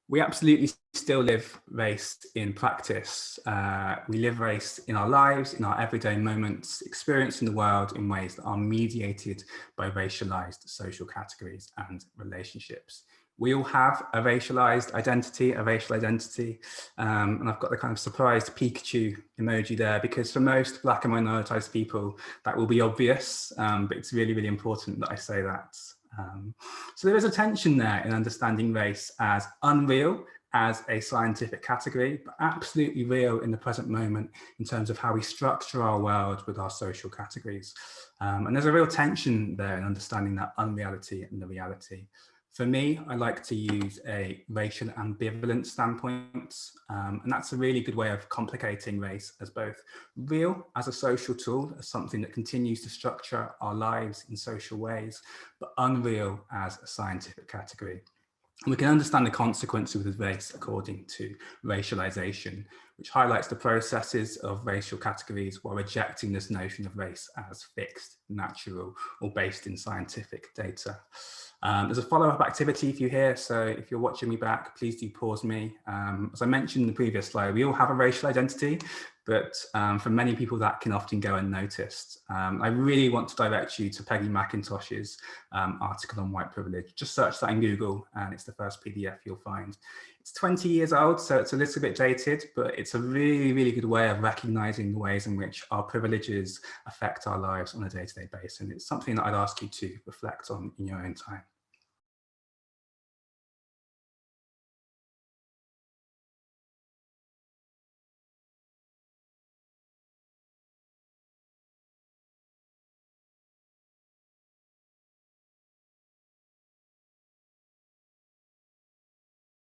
We absolutely still live race in practice. We live race in our lives, in our everyday moments, experiencing the world in ways that are mediated by racialized social categories and relationships. We all have a racialized identity, a racial identity. And I've got the kind of surprised Pikachu emoji there because for most Black and minoritized people, that will be obvious, but it's really, really important that I say that. So there is a tension there in understanding race as unreal as a scientific category, but absolutely real in the present moment in terms of how we structure our world with our social categories. And there's a real tension there in understanding that unreality and the reality. For me, I like to use a racial ambivalence standpoint, and that's a really good way of complicating race as both real as a social tool, as something that continues to structure our lives in social ways, but unreal as a scientific category. And we can understand the consequences of race according to racialization, which highlights the processes of racial categories while rejecting this notion of race as fixed, natural, or based in scientific data. There's a follow-up activity for you here, so if you're watching me back, please do pause me. As I mentioned in the previous slide, we all have a racial identity, but for many people that can often go unnoticed. I really want to direct you to Peggy McIntosh's article on white privilege. Just search that in Google and it's the first PDF you'll find. It's 20 years old, so it's a little bit dated, but it's a really, really good way of recognizing the ways in which our privileges affect our lives on a day-to-day basis. And it's something that I'd ask you to reflect on in your own time.